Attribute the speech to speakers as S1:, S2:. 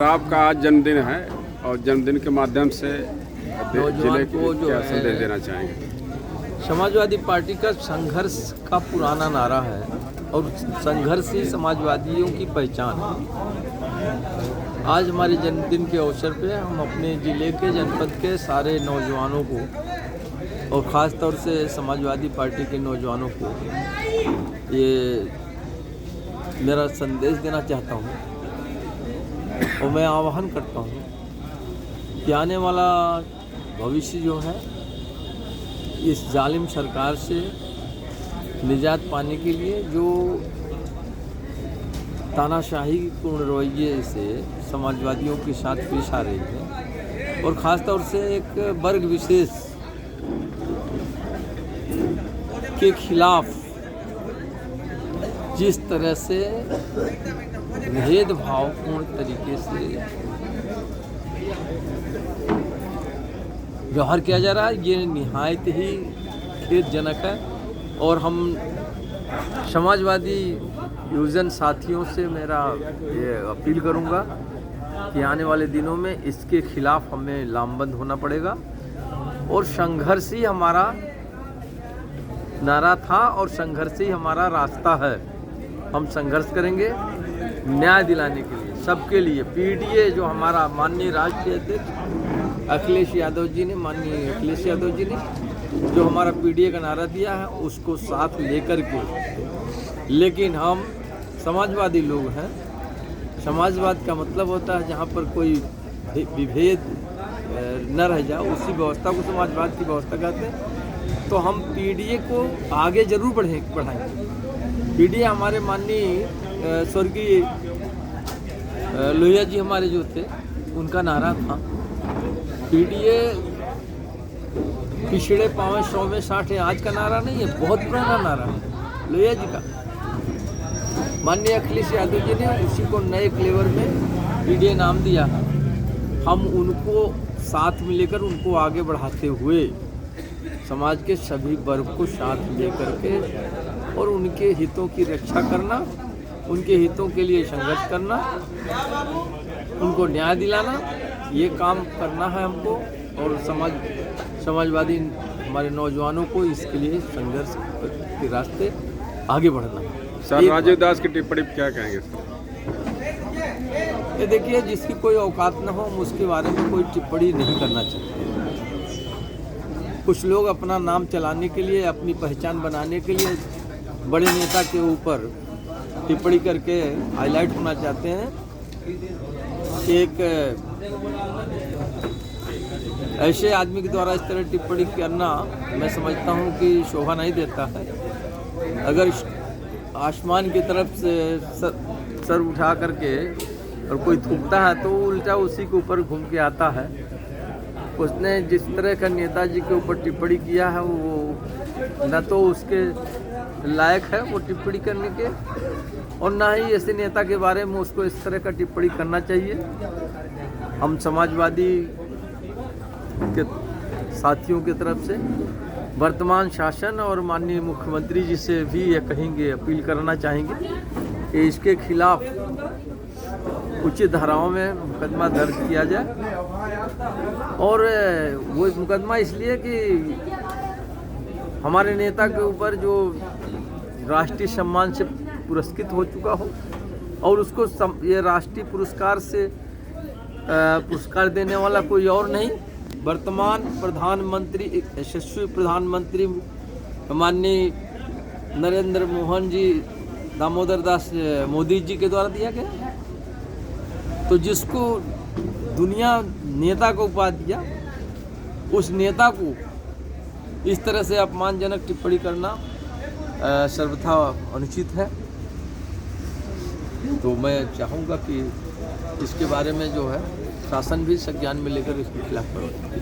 S1: आपका आज जन्मदिन है और जन्मदिन के माध्यम से जिले को क्या संदेश देना चाहेंगे?
S2: समाजवादी पार्टी का संघर्ष का पुराना नारा है और संघर्ष ही समाजवादियों की पहचान है। आज हमारे जन्मदिन के अवसर पे हम अपने ज़िले के जनपद के सारे नौजवानों को और ख़ास तौर से समाजवादी पार्टी के नौजवानों को ये मेरा संदेश देना चाहता हूँ और मैं आह्वान करता हूँ कि आने वाला भविष्य जो है इस जालिम सरकार से निजात पाने के लिए जो तानाशाही पूर्ण रवैये से समाजवादियों के साथ पेश आ रही है और ख़ास तौर से एक वर्ग विशेष के खिलाफ जिस तरह से भेदभावपूर्ण तरीके से व्यवहार किया जा रहा है, ये निहायत ही खेदजनक है। और हम समाजवादी युवजन साथियों से मेरा ये अपील करूंगा कि आने वाले दिनों में इसके खिलाफ हमें लामबंद होना पड़ेगा और संघर्ष ही हमारा नारा था और संघर्ष ही हमारा रास्ता है। हम संघर्ष करेंगे न्याय दिलाने के लिए, सबके लिए। पीडीए जो हमारा माननीय राष्ट्रीय अध्यक्ष अखिलेश यादव जी ने, माननीय अखिलेश यादव जी ने जो हमारा पीडीए का नारा दिया है उसको साथ लेकर के, लेकिन हम समाजवादी लोग हैं। समाजवाद का मतलब होता है जहाँ पर कोई विभेद न रह जाए, उसी व्यवस्था को समाजवाद की व्यवस्था कहते हैं। तो हम पीडीए को आगे जरूर बढ़ाएंगे। पीडीए हमारे माननीय स्वर्गीय लोहिया जी हमारे जो थे उनका नारा था, पीडीए पिछड़े पाँव 100 में 60 है। आज का नारा नहीं है, बहुत पुराना नारा है लोहिया जी का। माननीय अखिलेश यादव जी ने उसी को नए फ्लेवर में पीडीए नाम दिया। हम उनको साथ में लेकर उनको आगे बढ़ाते हुए समाज के सभी वर्ग को साथ लेकर के और उनके हितों की रक्षा करना, उनके हितों के लिए संघर्ष करना, उनको न्याय दिलाना, ये काम करना है हमको। और समाजवादी हमारे नौजवानों को इसके लिए संघर्ष के रास्ते आगे बढ़ना।
S1: सर, राजीव दास की टिप्पणी क्या कहेंगे?
S2: ये देखिए, जिसकी कोई औकात न हो हम उसके बारे में कोई टिप्पणी नहीं करना चाहते। कुछ लोग अपना नाम चलाने के लिए, अपनी पहचान बनाने के लिए बड़े नेता के ऊपर टिप्पणी करके हाईलाइट होना चाहते हैं। एक ऐसे आदमी के द्वारा इस तरह टिप्पणी करना मैं समझता हूं कि शोभा नहीं देता है। अगर आसमान की तरफ से सर उठा करके और कोई थूकता है तो उल्टा उसी के ऊपर घूम के आता है। उसने जिस तरह का नेताजी के ऊपर टिप्पणी किया है वो न तो उसके लायक है वो टिप्पणी करने के, और ना ही ऐसे नेता के बारे में उसको इस तरह का टिप्पणी करना चाहिए। हम समाजवादी के साथियों की तरफ से वर्तमान शासन और माननीय मुख्यमंत्री जी से भी ये कहेंगे, अपील करना चाहेंगे कि इसके खिलाफ उचित धाराओं में मुकदमा दर्ज किया जाए। और वो मुकदमा इसलिए कि हमारे नेता के ऊपर जो राष्ट्रीय सम्मान से पुरस्कृत हो चुका हो और उसको ये राष्ट्रीय पुरस्कार से पुरस्कार देने वाला कोई और नहीं, वर्तमान प्रधानमंत्री, यशस्वी प्रधानमंत्री माननीय नरेंद्र मोहन जी दामोदर दास मोदी जी के द्वारा दिया गया। तो जिसको दुनिया नेता को उपाधि दिया, उस नेता को इस तरह से अपमानजनक टिप्पणी करना सर्वथा अनुचित है। तो मैं चाहूँगा कि इसके बारे में जो है शासन भी संज्ञान में लेकर इसके खिलाफ कार्रवाई करे।